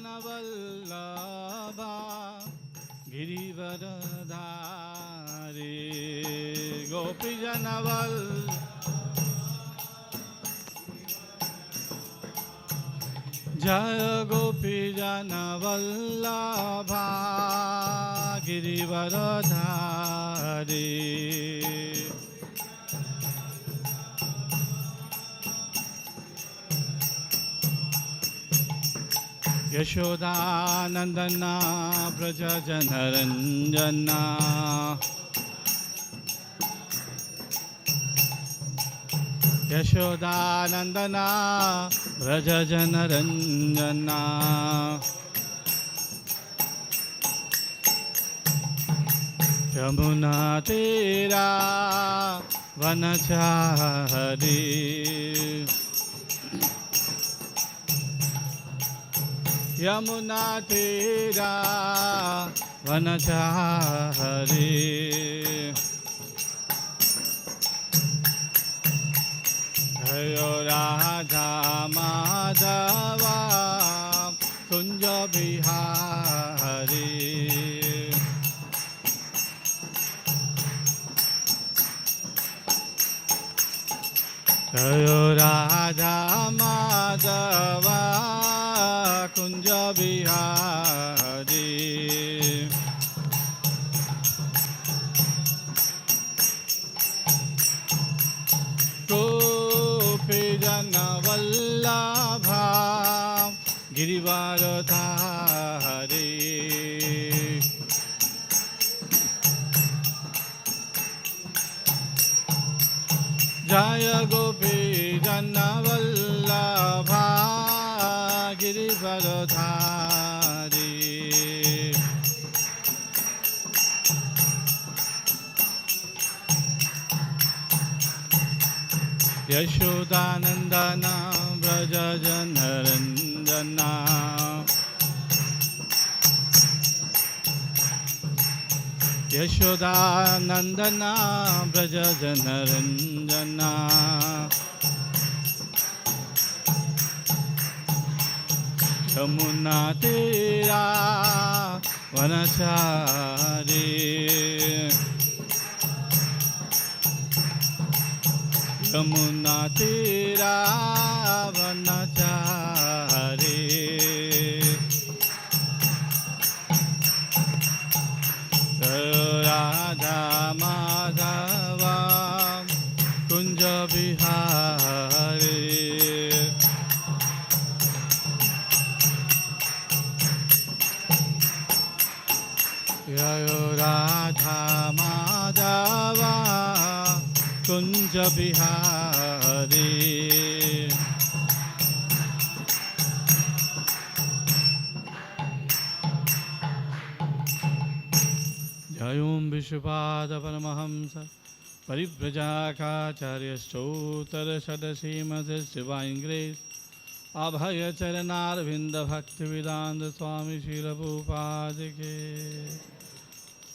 Vallabha Girivaradhari Gopijana Vallabha Jaya Gopijana Vallabha Girivaradhari Yashoda Nandana Braja Janaranjana Yashoda Nandana Braja Janaranjana Yamuna Tira Vanachari Yamuna Tira Vanachari Jayo Radha Madhava Kunja Bihari Jayo Radha Madhava Kunja Bihari Gopijana Vallabha Girivaradhari Jaya Gopijana Vallabha Girivaradhari Yashodanandana Braja Janaranjana Yashodanandana Braja Janaranjana Yamuna Tira Vanachari Yamuna Tira Vanachari Radha Madhava Kunja Bihari Jayo Radha Madhava Kunja Bihari Jayom Vishwapada Paramahamsa Parivrajaka Stotara Sadasimadhis Divine Grace Abhaya Charanar Vinda Bhakti Vedanta Swami Srila Prabhupada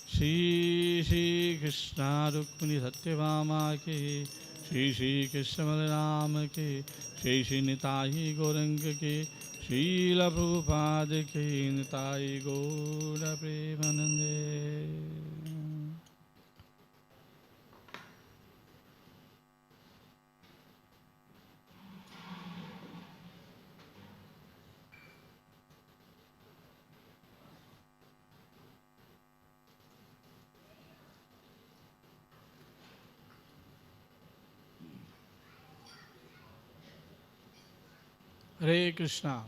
Shri Shri Krishna Rukmini Satyabhama Ki Shri Shri Krishna Balarama Ki Shri Shri Nitai Gauranga Ki Srila Prabhupada Ki Nitai Gaura Premanande Hare Krishna.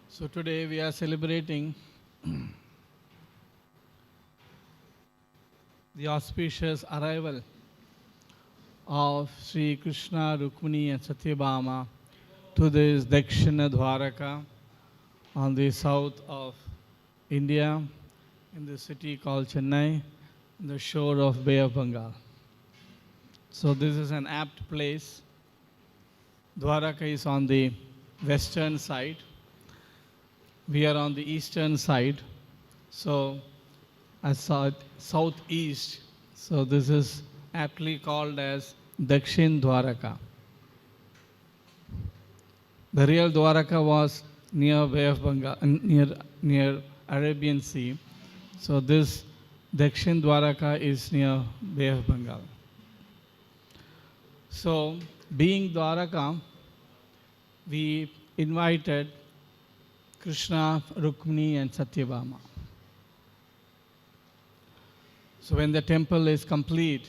So today we are celebrating the auspicious arrival of Sri Krishna, Rukmini and Satyabhama to this Dakshina Dwaraka on the south of India in the city called Chennai, on the shore of Bay of Bengal. So this is an apt place. Dwaraka is on the western side. We are on the eastern side. So as southeast. So this is aptly called as Dakshin Dwaraka. The real Dwaraka was near Bay of Bengal, near Arabian Sea. So this Dakshina Dwaraka is near Bay of Bengal. So being Dwaraka, we invited Krishna, Rukmini and Satyabhama. So when the temple is complete,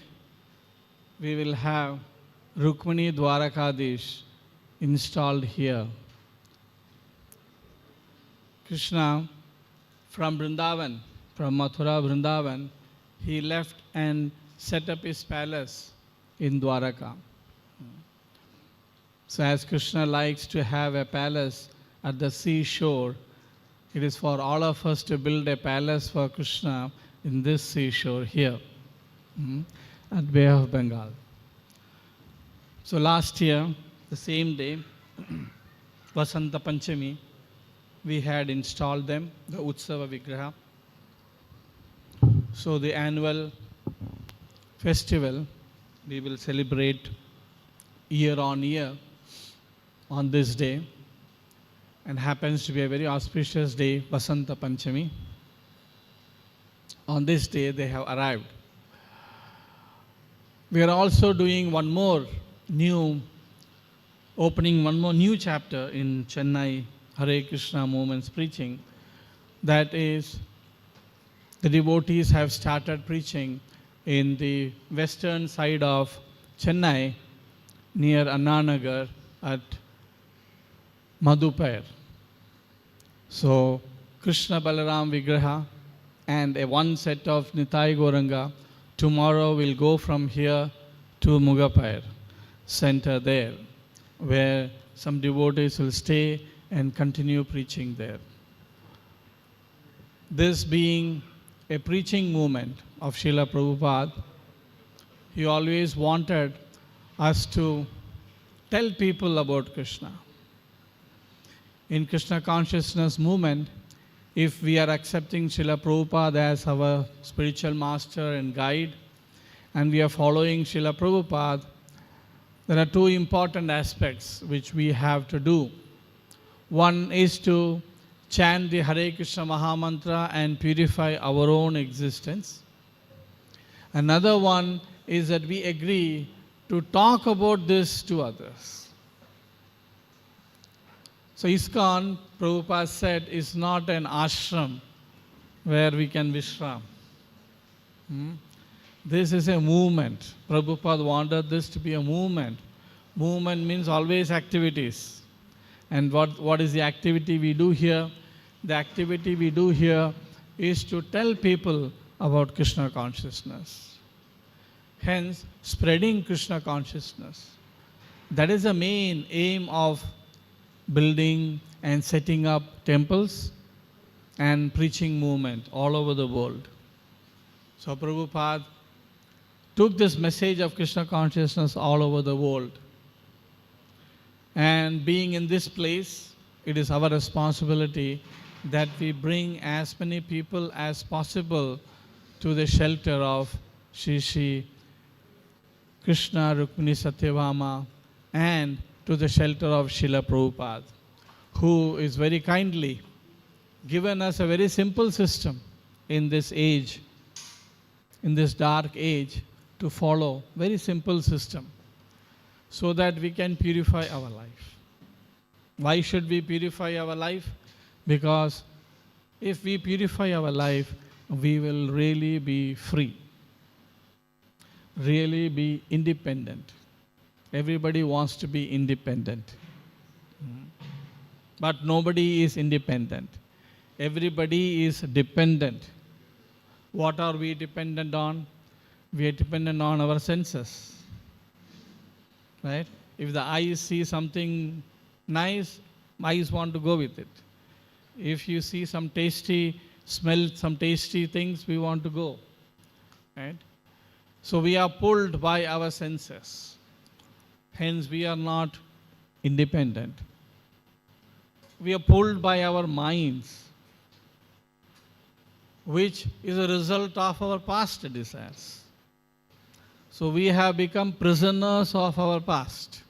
we will have Rukmini Dwarakadish installed here. Krishna from Vrindavan, from Mathura Vrindavan, he left and set up his palace in Dwaraka. So as Krishna likes to have a palace at the seashore, it is for all of us to build a palace for Krishna in this seashore here at Bay of Bengal. So last year, the same day, Vasanta Panchami, we had installed them, the Utsava Vigraha. So the annual festival, we will celebrate year on year on this day, and happens to be a very auspicious day, Vasanta Panchami. On this day, they have arrived. We are also doing opening one more new chapter in Chennai Hare Krishna Movement preaching. That is, the devotees have started preaching in the western side of Chennai, near Annanagar at Madhupair. So, Krishna Balaram Vigraha and one set of Nitai Goranga tomorrow will go from here to Mugapair center there, where some devotees will stay and continue preaching there. This being a preaching movement of Srila Prabhupada, he always wanted us to tell people about Krishna. In Krishna consciousness movement, if we are accepting Srila Prabhupada as our spiritual master and guide, and we are following Srila Prabhupada, there are two important aspects which we have to do. One is to chant the Hare Krishna Mahamantra and purify our own existence. Another one is that we agree to talk about this to others. So ISKCON, Prabhupada said, is not an ashram where we can vishram. This is a movement. Prabhupada wanted this to be a movement. Movement means always activities. And what is the activity we do here? The activity we do here is to tell people about Krishna consciousness. Hence, spreading Krishna consciousness. That is the main aim of building and setting up temples and preaching movement all over the world. So Prabhupada took this message of Krishna consciousness all over the world. And being in this place, it is our responsibility that we bring as many people as possible to the shelter of Shri Krishna, Rukmini, Satyabhama, and to the shelter of Srila Prabhupada, who is very kindly given us a very simple system in this age, in this dark age, to follow. Very simple system, so that we can purify our life. Why should we purify our life? Because if we purify our life, we will really be free, really be independent. Everybody wants to be independent. But nobody is independent. Everybody is dependent. What are we dependent on? We are dependent on our senses. Right? If the eyes see something nice, eyes want to go with it. If you see some tasty, smell some tasty things, we want to go. Right? So we are pulled by our senses. Hence we are not independent. We are pulled by our minds, which is a result of our past desires. So we have become prisoners of our past.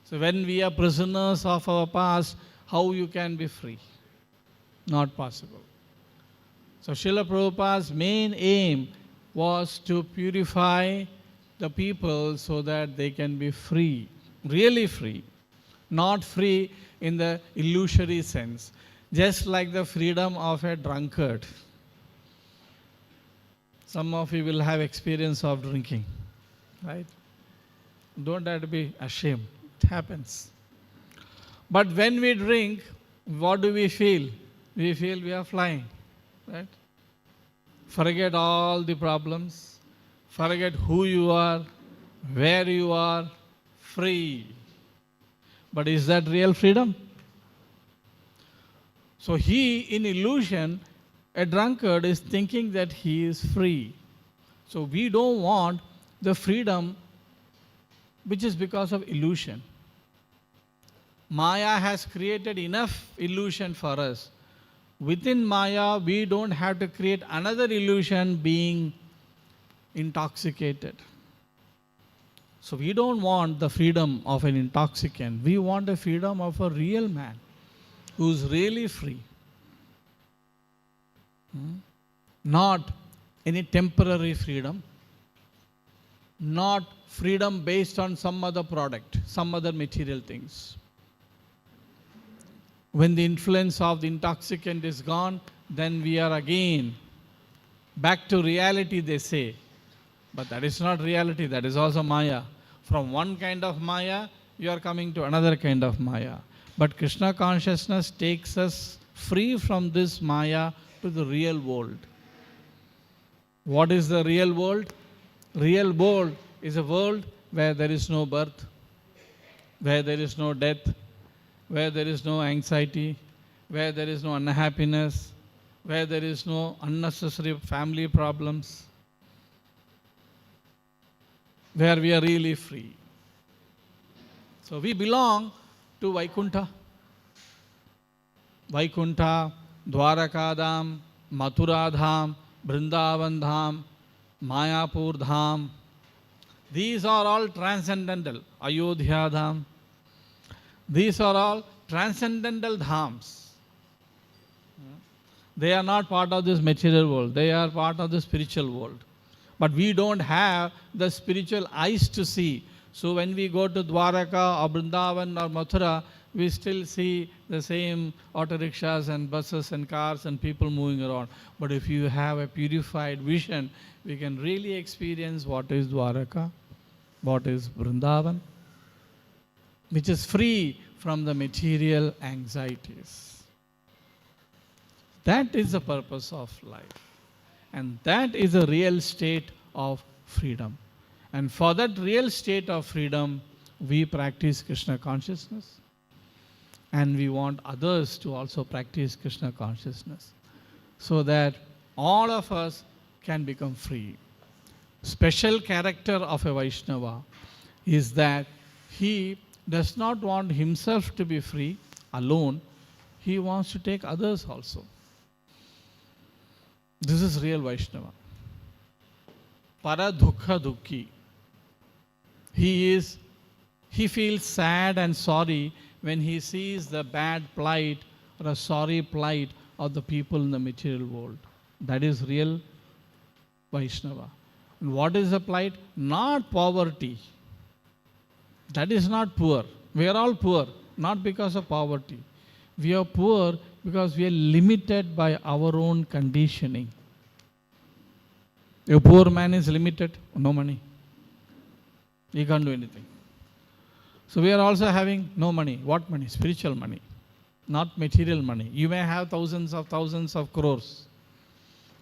So when we are prisoners of our past, how you can be free? Not possible. So Srila Prabhupada's main aim was to purify the people so that they can be free, really free, not free in the illusory sense, just like the freedom of a drunkard. Some of you will have experience of drinking, right? Don't have to be ashamed. It happens. But when we drink, what do we feel? We feel we are flying, right? Forget all the problems. Forget who you are, where you are, free. But is that real freedom? So he, in illusion, a drunkard is thinking that he is free. So we don't want the freedom which is because of illusion. Maya has created enough illusion for us. Within Maya, we don't have to create another illusion being intoxicated. So we don't want the freedom of an intoxicant. We want the freedom of a real man who's really free. Not any temporary freedom. Not freedom based on some other product, some other material things. When the influence of the intoxicant is gone, then we are again back to reality, they say. But that is not reality, that is also Maya. From one kind of Maya, you are coming to another kind of Maya. But Krishna consciousness takes us free from this Maya to the real world. What is the real world? Real world is a world where there is no birth, where there is no death, where there is no anxiety, where there is no unhappiness, where there is no unnecessary family problems, where we are really free. So we belong to Vaikuntha. Vaikuntha, Dwaraka Dham, Mathura Dham, Vrindavan Dham, Mayapur Dham. These are all transcendental. Ayodhya Dham. These are all transcendental dhams. They are not part of this material world. They are part of the spiritual world. But we don't have the spiritual eyes to see. So when we go to Dwaraka or Vrindavan or Mathura, we still see the same auto rickshaws and buses and cars and people moving around. But if you have a purified vision, we can really experience what is Dwaraka, what is Vrindavan, which is free from the material anxieties. That is the purpose of life. And that is a real state of freedom. And for that real state of freedom, we practice Krishna consciousness. And we want others to also practice Krishna consciousness, so that all of us can become free. Special character of a Vaishnava is that he does not want himself to be free alone. He wants to take others also. This is real Vaishnava. Para dukha dukhi. He feels sad and sorry when he sees the bad plight or a sorry plight of the people in the material world. That is real Vaishnava. And what is the plight? Not poverty. That is not poor. We are all poor, not because of poverty. We are poor because we are limited by our own conditioning. A poor man is limited, no money. He can't do anything. So we are also having no money. What money? Spiritual money, not material money. You may have thousands of crores,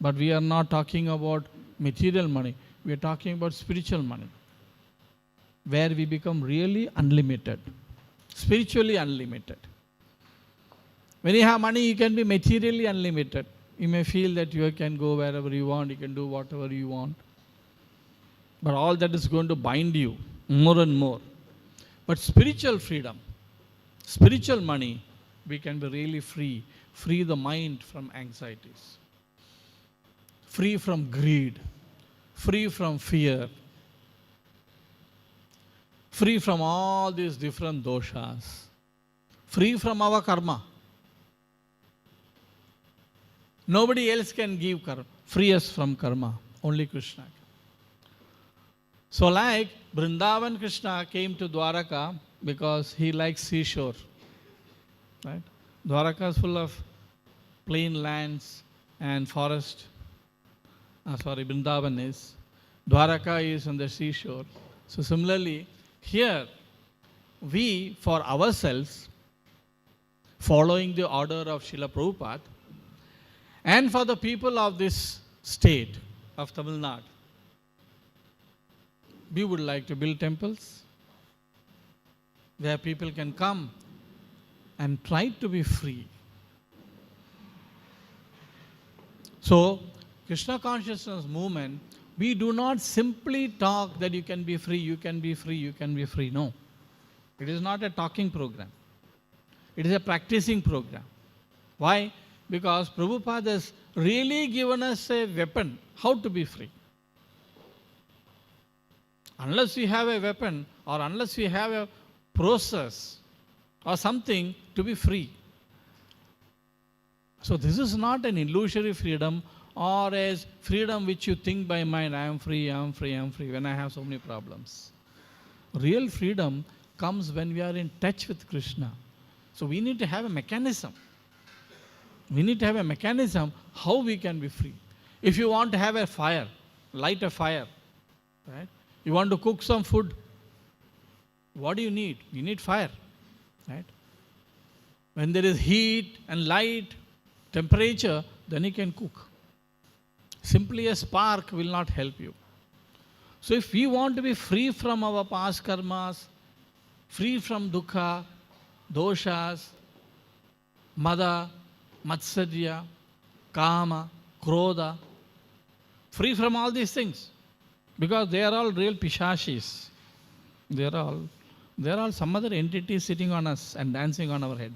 but we are not talking about material money. We are talking about spiritual money, where we become really unlimited, spiritually unlimited. When you have money, you can be materially unlimited. You may feel that you can go wherever you want, you can do whatever you want. But all that is going to bind you more and more. But spiritual freedom, spiritual money, we can be really free. Free the mind from anxieties. Free from greed. Free from fear. free from all these different doshas, free from our karma. Nobody else can give karma, free us from karma, only Krishna. So like Vrindavan Krishna came to Dwaraka because he likes seashore. Right? Dwaraka is full of plain lands and forest. Vrindavan is. Dwaraka is on the seashore. So similarly, here we, for ourselves, following the order of Srila Prabhupada, and for the people of this state of Tamil Nadu, we would like to build temples where people can come and try to be free. So, Krishna Consciousness Movement, we do not simply talk that you can be free, you can be free, you can be free. No. It is not a talking program. It is a practicing program. Why? Because Prabhupada has really given us a weapon how to be free. Unless we have a weapon or unless we have a process or something to be free. So this is not an illusory freedom or as freedom which you think by mind, I am free, I am free, I am free, when I have so many problems. Real freedom comes when we are in touch with Krishna. So we need to have a mechanism. We need to have a mechanism how we can be free. If you want to have a fire, light a fire, right? You want to cook some food, what do you need? You need fire, right? When there is heat and light, temperature, then you can cook. Simply a spark will not help you. So if we want to be free from our past karmas, free from dukkha, doshas, mada, matsarya, kama, krodha, free from all these things, because they are all real pishashis. They are all some other entity sitting on us and dancing on our head.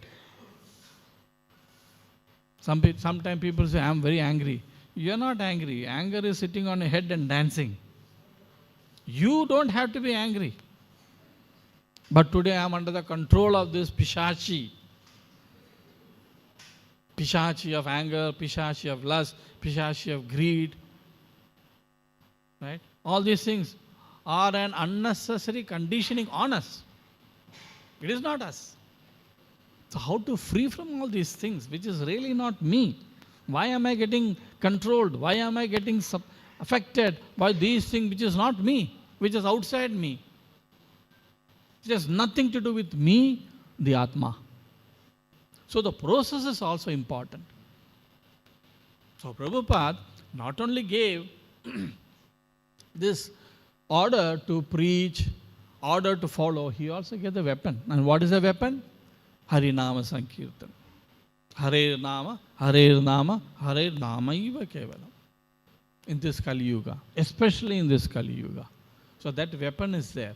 Sometimes people say, I am very angry. You are not angry. Anger is sitting on your head and dancing. You don't have to be angry. But today I am under the control of this pishachi. Pishachi of anger, pishachi of lust, pishachi of greed. Right? All these things are an unnecessary conditioning on us. It is not us. So how to free from all these things, which is really not me? Why am I getting controlled? Why am I getting affected by these things which is not me, which is outside me? It has nothing to do with me, the Atma. So the process is also important. So Prabhupada not only gave this order to preach, order to follow, he also gave the weapon. And what is the weapon? Harinama Sankirtan. Hare Nama, Hare Nama, Hare Nama Iva Kevalam. In this Kali Yuga, especially in this Kali Yuga. So that weapon is there.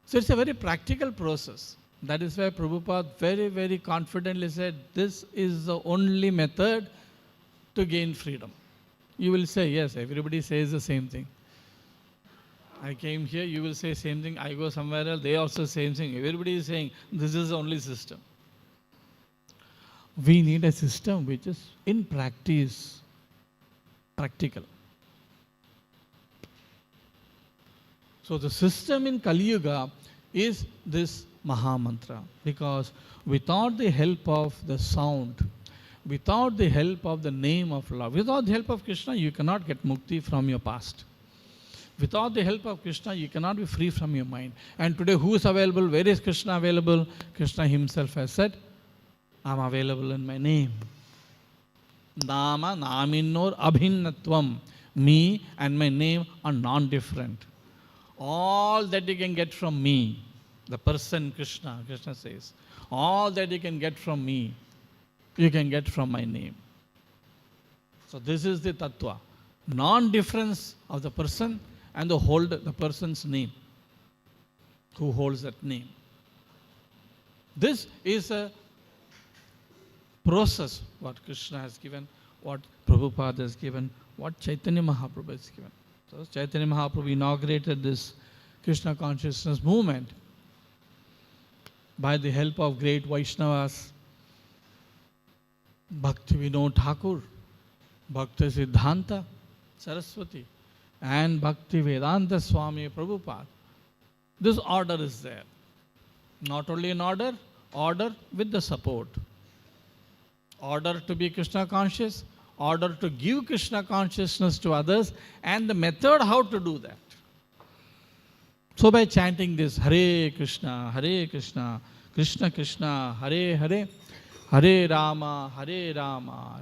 So it's a very practical process. That is why Prabhupada very, very confidently said, this is the only method to gain freedom. You will say, yes, everybody says the same thing. I came here, you will say same thing. I go somewhere else, they also say same thing. Everybody is saying, this is the only system. We need a system which is in practice, practical. So the system in Kali Yuga is this Maha Mantra, because without the help of the sound, without the help of the name of love, without the help of Krishna, you cannot get mukti from your past. Without the help of Krishna, you cannot be free from your mind. And today, who is available? Where is Krishna available? Krishna himself has said, I am available in my name. Nama naminnor abhinnatvam. Me and my name are non-different. All that you can get from me, the person Krishna says, all that you can get from me, you can get from my name. So this is the tattva. Non-difference of the person and the person's name. Who holds that name? This is a process what Krishna has given, what Prabhupada has given, what Chaitanya Mahaprabhu has given. So Chaitanya Mahaprabhu inaugurated this Krishna consciousness movement by the help of great Vaishnavas, Bhakti Vinod Thakur, Bhakti Siddhanta Saraswati, and Bhakti Vedanta Swami Prabhupada. This order is there. Not only an order, order with the support. Order to be Krishna conscious, order to give Krishna consciousness to others, and the method how to do that. So by chanting this Hare Krishna, Krishna Krishna, Hare Hare, Hare Rama,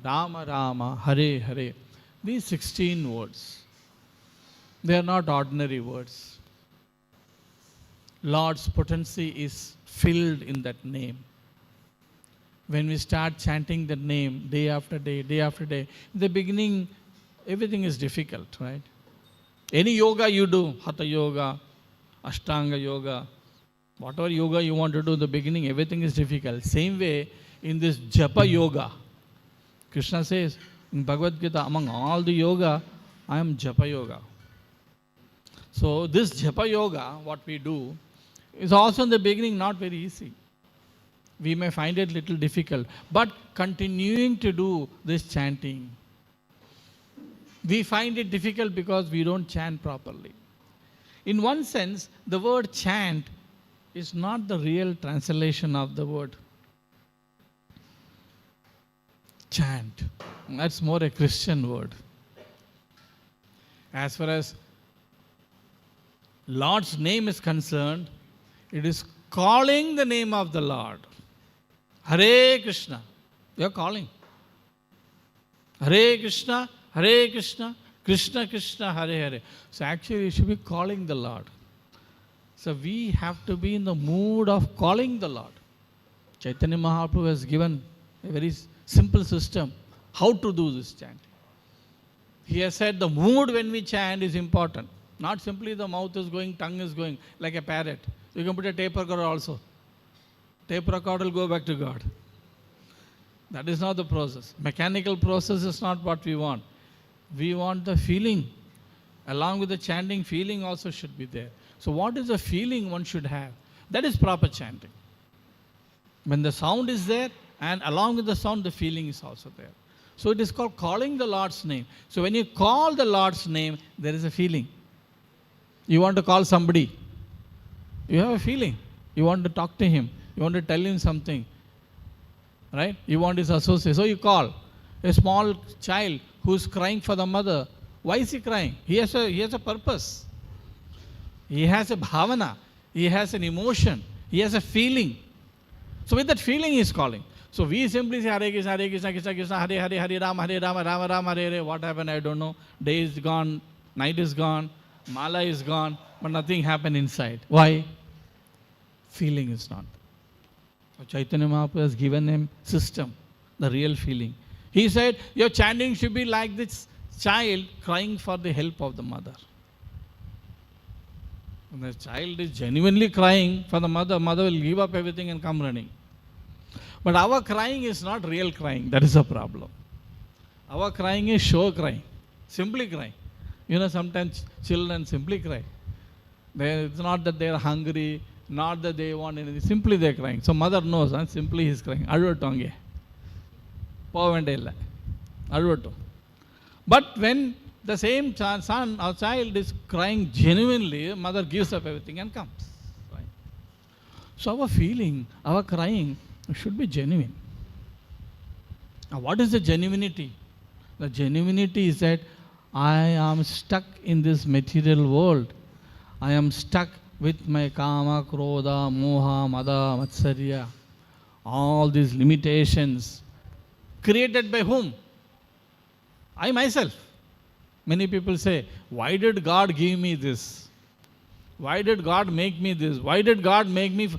Rama Rama, Hare Hare. These 16 words, they are not ordinary words. Lord's potency is filled in that name. When we start chanting that name day after day, in the beginning, everything is difficult, right? Any yoga you do, Hatha Yoga, Ashtanga Yoga, whatever yoga you want to do in the beginning, everything is difficult. Same way, in this Japa Yoga, Krishna says in Bhagavad Gita, among all the yoga, I am Japa Yoga. So this Japa Yoga, what we do, is also in the beginning not very easy. We may find it little difficult, but continuing to do this chanting, we find it difficult because we don't chant properly. In one sense, the word chant is not the real translation of the word chant. That's more a Christian word. As far as Lord's name is concerned, it is calling the name of the Lord. Hare Krishna. You are calling. Hare Krishna, Krishna Krishna, Hare Hare. So actually you should be calling the Lord. So we have to be in the mood of calling the Lord. Chaitanya Mahaprabhu has given a very simple system how to do this chanting. He has said the mood when we chant is important. Not simply the mouth is going, tongue is going like a parrot. You can put a tape recorder also. Tape recorder will go back to God. That is not the process. Mechanical process is not what we want. We want the feeling. Along with the chanting, feeling also should be there. So what is the feeling one should have? That is proper chanting. When the sound is there, and along with the sound, the feeling is also there. So it is called calling the Lord's name. So when you call the Lord's name, there is a feeling. You want to call somebody. You have a feeling. You want to talk to him. You want to tell him something. Right? You want his associate. So you call. A small child who is crying for the mother. Why is he crying? He has a purpose. He has a bhavana. He has an emotion. He has a feeling. So with that feeling he is calling. So we simply say Hare Krishna, Krishna Krishna, Hare Hare, Hare Rama, Rama Rama, Hare Hare. What happened? I don't know. Day is gone. Night is gone. Mala is gone. But nothing happened inside. Why? Feeling is not. So Chaitanya Mahaprabhu has given him system, the real feeling. He said, your chanting should be like this child crying for the help of the mother. When the child is genuinely crying for the mother, mother will give up everything and come running. But our crying is not real crying. That is a problem. Our crying is show crying, simply crying. You know, sometimes children simply cry. It's not that they are hungry, not that they want anything. Simply they are crying. So mother knows, and simply he is crying. Alvattu Alvattu. But when the same son or child is crying genuinely, mother gives up everything and comes. Right? So our feeling, our crying should be genuine. Now what is the genuinity? The genuinity is that I am stuck in this material world. I am stuck with my kama, krodha, moha, mada, matsarya. All these limitations. Created by whom? I myself. Many people say, why did God give me this? Why did God make me this? Why did God make me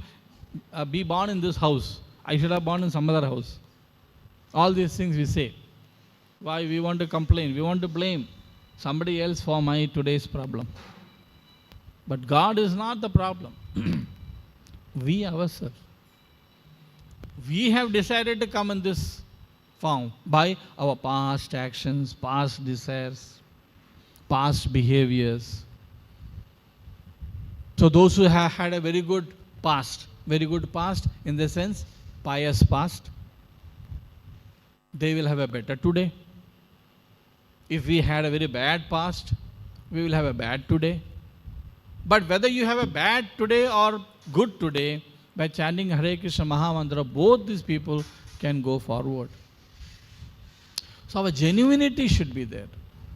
be born in this house? I should have born in some other house. All these things we say. Why we want to complain? We want to blame somebody else for my today's problem. But God is not the problem. We ourselves. We have decided to come in this form by our past actions, past desires, past behaviors. So those who have had a very good past in the sense, pious past, they will have a better today. If we had a very bad past, we will have a bad today. But whether you have a bad today or good today, by chanting Hare Krishna Mahamantra, both these people can go forward. So our genuinity should be there.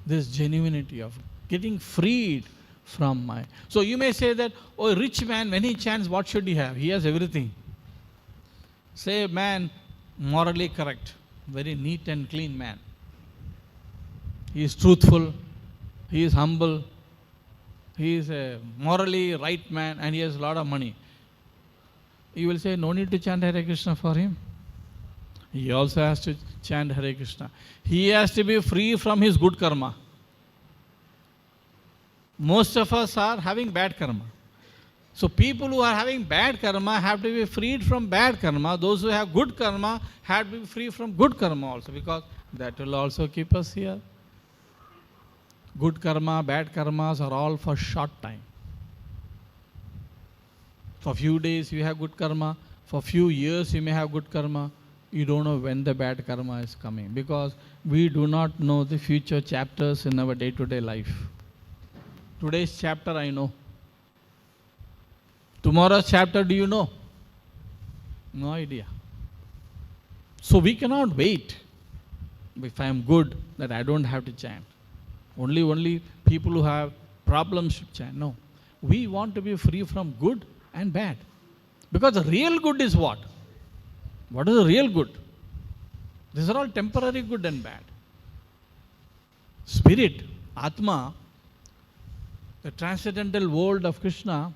This genuinity of getting freed from my. So you may say that, oh, a rich man, when he chants, what should he have? He has everything. Say a man, morally correct, very neat and clean man. He is truthful, he is humble, he is a morally right man, and he has a lot of money. You will say, no need to chant Hare Krishna for him. He also has to chant Hare Krishna. He has to be free from his good karma. Most of us are having bad karma. So people who are having bad karma have to be freed from bad karma. Those who have good karma have to be free from good karma also, because that will also keep us here. Good karma, bad karmas are all for short time. For few days you have good karma, for few years you may have good karma. You don't know when the bad karma is coming, because we do not know the future chapters in our day-to-day life. Today's chapter I know. Tomorrow's chapter do you know? No idea. So we cannot wait. If I am good, that I don't have to chant. Only people who have problems should chant. No. We want to be free from good and bad. Because the real good is what? What is the real good? These are all temporary good and bad. Spirit, Atma, the transcendental world of Krishna,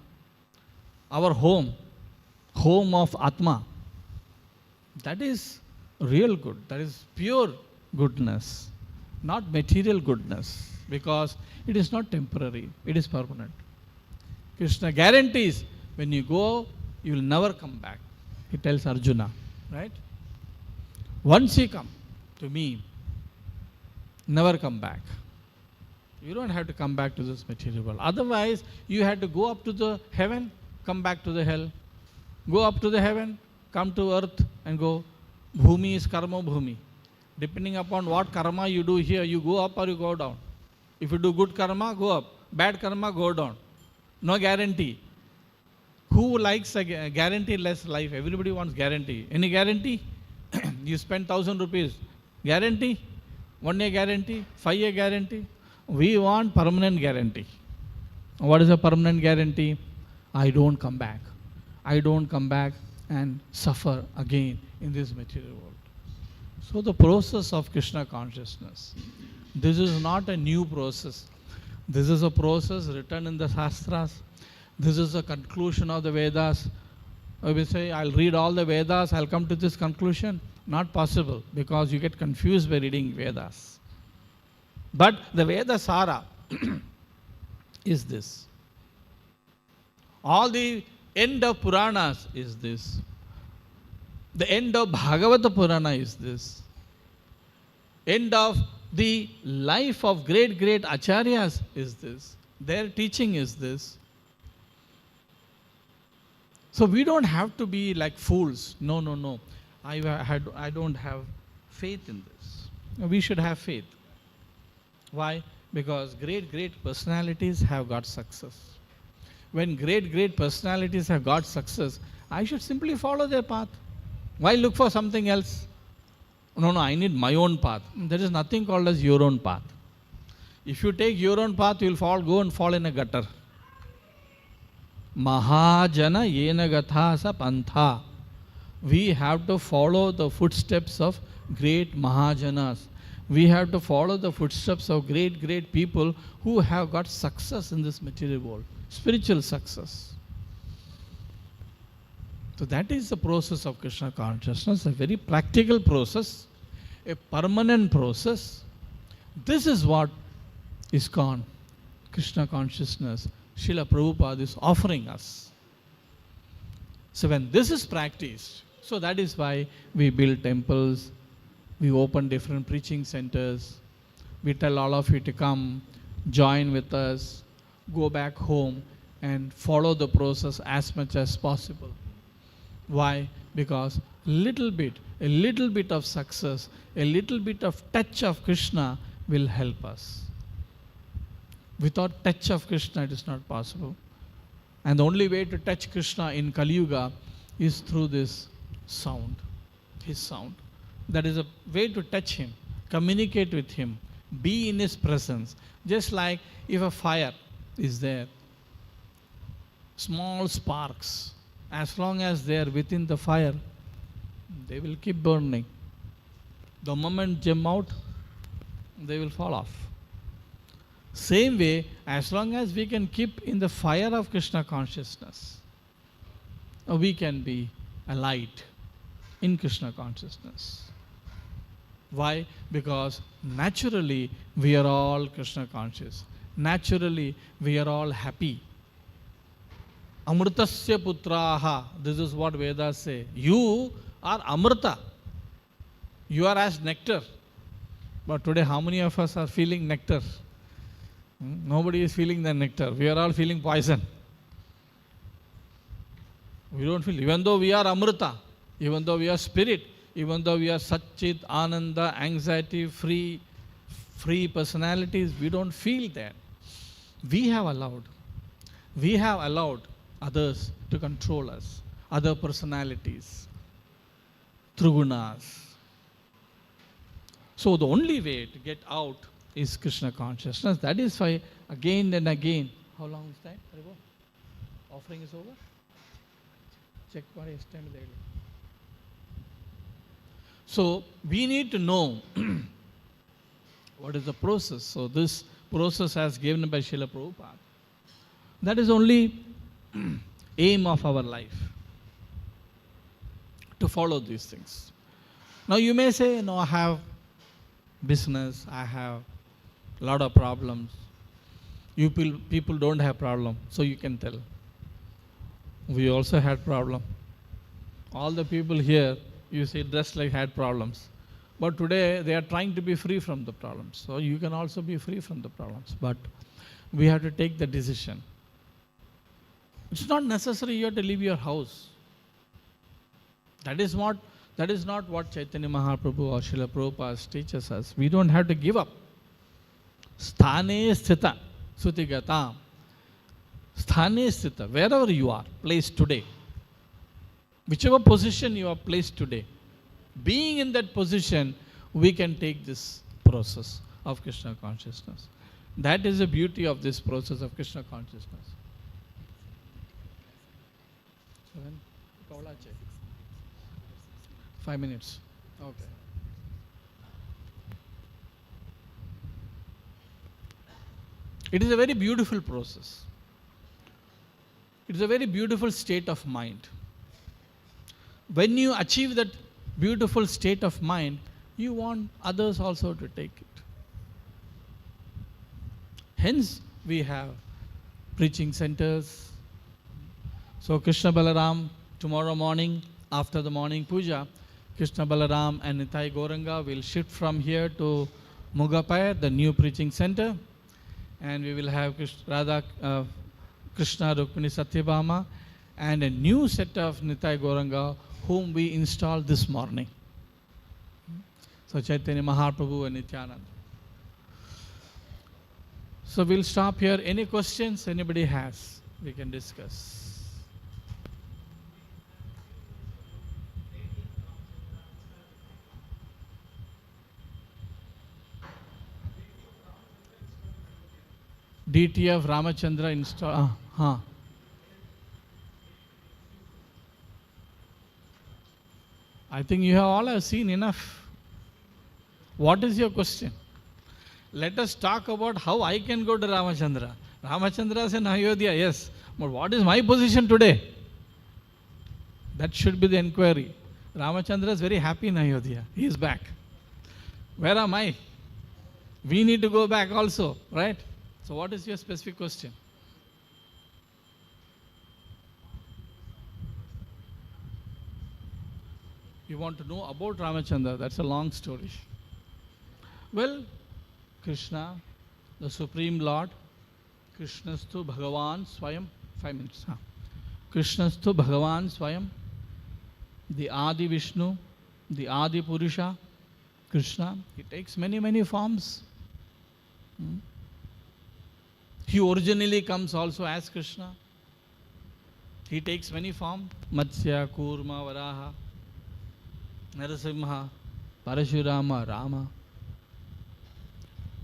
our home of Atma, that is real good, that is pure goodness, not material goodness, because it is not temporary, it is permanent. Krishna guarantees, when you go, you will never come back. He tells Arjuna, right? Once you come to me, never come back. You don't have to come back to this material world. Otherwise, you had to go up to the heaven, come back to the hell. Go up to the heaven, come to earth and go. Bhumi is karma bhumi. Depending upon what karma you do here, you go up or you go down. If you do good karma, go up. Bad karma, go down. No guarantee. Who likes a guarantee-less life? Everybody wants guarantee. Any guarantee? You spend 1,000 rupees. Guarantee? 1 year guarantee? 5 year guarantee? We want permanent guarantee. What is a permanent guarantee? I don't come back. I don't come back and suffer again in this material world. So the process of Krishna consciousness, this is not a new process. This is a process written in the Shastras. This is a conclusion of the Vedas. We say, I'll read all the Vedas, I'll come to this conclusion. Not possible, because you get confused by reading Vedas. But the Veda Sara is this. All the end of Puranas is this. The end of Bhagavata Purana is this. End of the life of great acharyas is this. Their teaching is this. So we don't have to be like fools. No. I don't have faith in this. We should have faith. Why? Because great personalities have got success. When great personalities have got success, I should simply follow their path. Why look for something else? No, I need my own path. There is nothing called as your own path. If you take your own path, you will go and fall in a gutter. Mahajana yena gatha sa pantha. We have to follow the footsteps of great Mahajanas. We have to follow the footsteps of great people who have got success in this material world. Spiritual success. So that is the process of Krishna consciousness, a very practical process, a permanent process. This is what ISKCON, Krishna consciousness, Srila Prabhupada is offering us. So when this is practiced, so that is why we build temples, we open different preaching centers, we tell all of you to come, join with us, go back home and follow the process as much as possible. Why? Because a little bit of success, a little bit of touch of Krishna will help us. Without touch of Krishna, it is not possible. And the only way to touch Krishna in Kali Yuga is through this sound, his sound. That is a way to touch him, communicate with him, be in his presence. Just like if a fire is there, small sparks, as long as they are within the fire, they will keep burning. The moment jump out, they will fall off. Same way, as long as we can keep in the fire of Krishna consciousness, we can be a light in Krishna consciousness. Why? Because naturally we are all Krishna conscious. Naturally we are all happy. Amritasya putraha. This is what Vedas say. You are Amrita. You are as nectar. But today how many of us are feeling nectar? Nobody is feeling the nectar. We are all feeling poison. We don't feel, even though we are Amrita, even though we are spirit, even though we are Satchit, Ananda, anxiety, free personalities, we don't feel that. We have allowed others to control us, other personalities, through gunas. So the only way to get out is Krishna consciousness. That is why again and again. How long is time? Offering is over? Check what is time daily. So we need to know what is the process. So this process as given by Srila Prabhupada. That is only aim of our life, to follow these things. Now you may say, no, I have business, I have a lot of problems. You people don't have problem, so you can tell. We also had problem. All the people here, you see, dressed like had problems. But today they are trying to be free from the problems. So you can also be free from the problems. But we have to take the decision. It's not necessary you have to leave your house. That is not what Chaitanya Mahaprabhu or Srila Prabhupada teaches us. We don't have to give up. Sthane sthita sutigata. Sthane sthita. Wherever you are placed today, whichever position you are placed today, being in that position, we can take this process of Krishna consciousness. That is the beauty of this process of Krishna consciousness. 5 minutes. Okay. It is a very beautiful process. It is a very beautiful state of mind. When you achieve that beautiful state of mind, you want others also to take it. Hence, we have preaching centers. So Krishna Balaram, tomorrow morning, after the morning puja, Krishna Balaram and Nitai Gauranga will shift from here to Mugapayar, the new preaching center. And we will have Krishna Rukmini Satyabhama and a new set of Nitai Gauranga whom we installed this morning. So Chaitanya Mahaprabhu and Nityananda. So we'll stop here. Any questions anybody has, we can discuss. Deity of Ramachandra install. I think you have all have seen enough. What is your question? Let us talk about how I can go to Ramachandra. Ramachandra is in Ayodhya, yes. But what is my position today? That should be the inquiry. Ramachandra is very happy in Ayodhya. He is back. Where am I? We need to go back also, right? So what is your specific question? You want to know about Ramachandra, that's a long story. Well, Krishna, the Supreme Lord, Krishnastu Bhagavan Swayam, 5 minutes. Krishnastu Bhagavan Swayam, the Adi Vishnu, the Adi Purusha, Krishna. He takes many, many forms. He originally comes also as Krishna. He takes many forms. Matsya, Kurma, Varaha, Narasimha, Parashurama, Rama.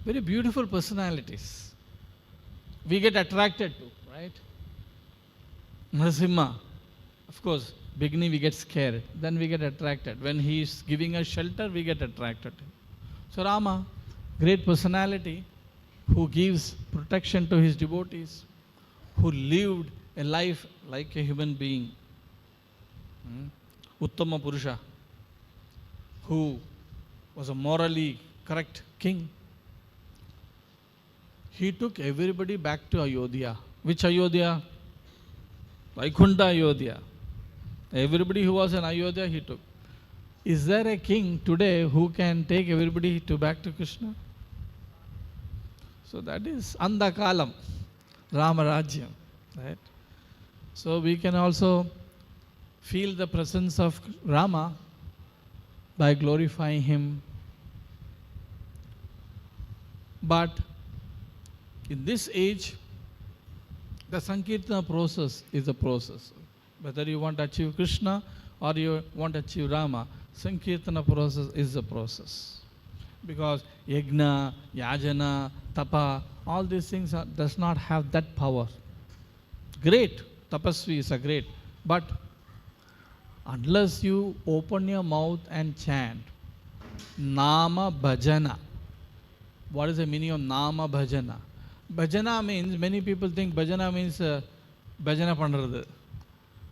Very beautiful personalities. We get attracted to, right? Narasimha, of course, beginning we get scared, then we get attracted. When he is giving us shelter, we get attracted. So Rama, great personality, who gives protection to his devotees, who lived a life like a human being. Uttama Purusha, who was a morally correct king. He took everybody back to Ayodhya. Which Ayodhya? Vaikunta Ayodhya. Everybody who was in Ayodhya he took. Is there a king today who can take everybody back to Krishna? So that is Andakalam, Rama Rajyam, right? So we can also feel the presence of Rama by glorifying him. But in this age, the Sankirtana process is a process. Whether you want to achieve Krishna or you want to achieve Rama, Sankirtana process is a process. Because Yajna, Yajana, Tapa, all these things does not have that power. Great, Tapasvis are great. But unless you open your mouth and chant, Nama Bhajana. What is the meaning of Nama Bhajana? Bhajana means, many people think Bhajana means Bhajana Pandradhu.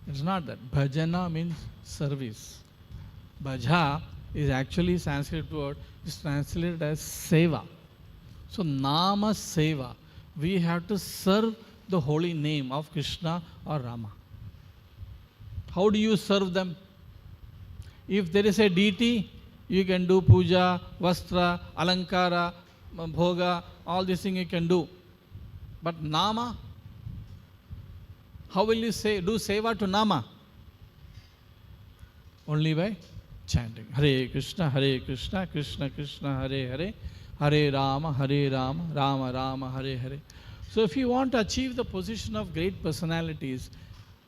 It's not that. Bhajana means service. Bhaja is actually Sanskrit word, is translated as seva. So Nama Seva. We have to serve the holy name of Krishna or Rama. How do you serve them? If there is a deity, you can do puja, vastra, alankara, bhoga, all these things you can do. But Nama, how will you do seva to Nama? Only by chanting. Hare Krishna, Krishna Krishna, Hare Hare, Hare Rama, Rama Rama, Hare Hare. So if you want to achieve the position of great personalities,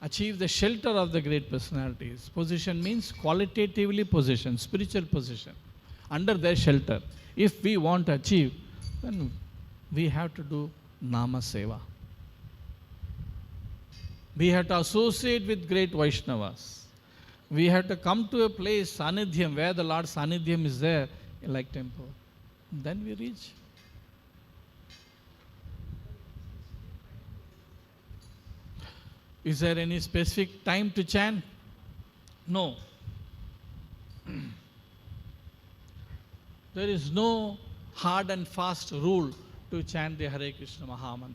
achieve the shelter of the great personalities. Position means qualitatively position, spiritual position, under their shelter. If we want to achieve, then we have to do Nama Seva. We have to associate with great Vaishnavas. We have to come to a place, Sanidhyam, where the Lord's Sanidhyam is there, like temple. Then we reach. Is there any specific time to chant? No. There is no hard and fast rule to chant the Hare Krishna Mahamantra.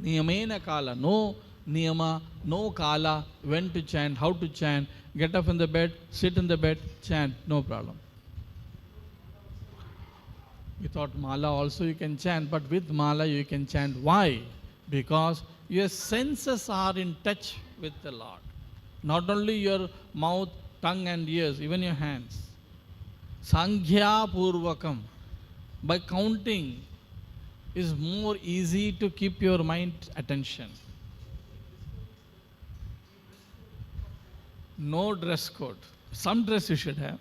Niyamena Kala, no niyama, no kala, when to chant, how to chant, get up in the bed, sit in the bed, chant, no problem. Without mala also you can chant, but with mala you can chant. Why? Because your senses are in touch with the Lord. Not only your mouth, tongue and ears, even your hands. Sankhya Purvakam. By counting is more easy to keep your mind attention. No dress code. Some dress you should have.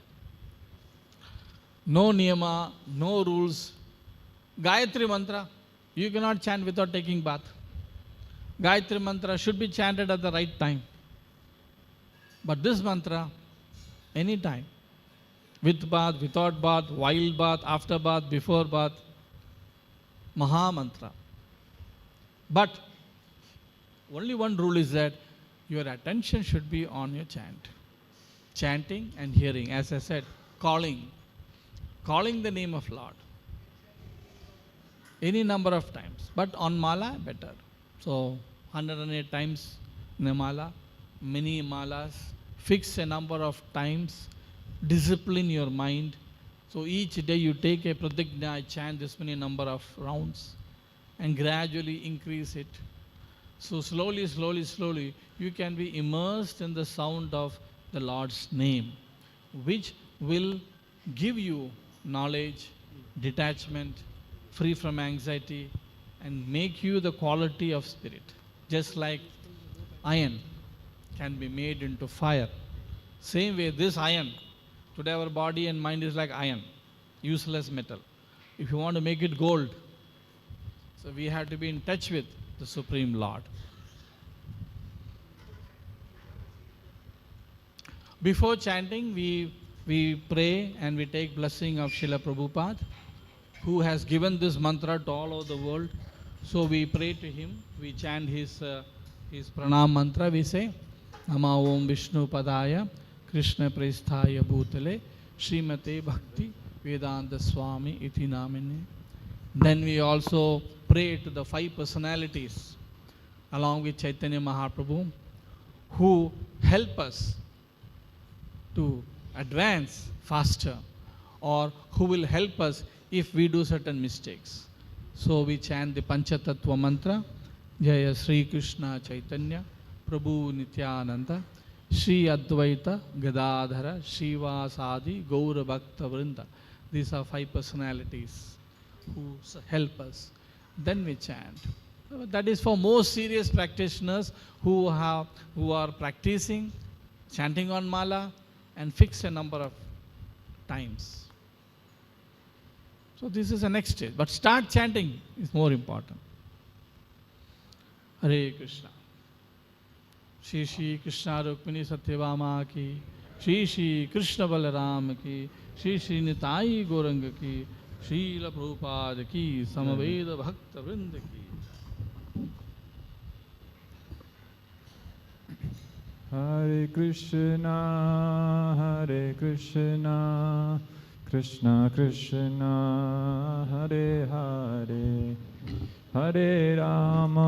No niyama, no rules. Gayatri mantra, you cannot chant without taking bath. Gayatri mantra should be chanted at the right time. But this mantra, any time. With bath, without bath, while bath, after bath, before bath. Maha mantra. But only one rule is that your attention should be on your chant. Chanting and hearing. As I said, calling. Calling the name of Lord. Any number of times. But on mala, better. So 108 times in a mala. Many malas. Fix a number of times. Discipline your mind. So each day you take a pratigna, chant this many number of rounds and gradually increase it. So slowly, slowly, slowly, you can be immersed in the sound of the Lord's name, which will give you knowledge, detachment, free from anxiety, and make you the quality of spirit. Just like iron can be made into fire. Same way, this iron, today our body and mind is like iron, useless metal. If you want to make it gold, so we have to be in touch with the Supreme Lord. Before chanting, we pray and we take blessing of Srila Prabhupada, who has given this mantra to all over the world. So we pray to him, we chant his pranam mantra, we say, Nama Om Vishnu Padaya, Krishna Presthaya Bhutale, Srimate Bhakti Vedanta Swami Iti Namine. Then we also pray to the five personalities along with Chaitanya Mahaprabhu, who help us to advance faster, or who will help us if we do certain mistakes. So we chant the Panchatattva mantra, Jaya Sri Krishna Chaitanya, Prabhu Nityananda, Sri Advaita Gadadhara, Srivasadi Gaura Bhakta Vrinda. These are five personalities who help us. Then we chant. That is for most serious practitioners who are practicing, chanting on mala, and fix a number of times. So this is the next stage. But start chanting is more important. Hare Krishna. Shri Shri Krishna Rukmini Satyabhama ki, Shri Shri Krishna Balaram ki, Shri Shri Nitai Gauranga ki, Srila Prabhupada ki, Samaveda Bhakta Vrinda ki. Hare Krishna, Krishna Krishna, Hare Hare, Hare Rama,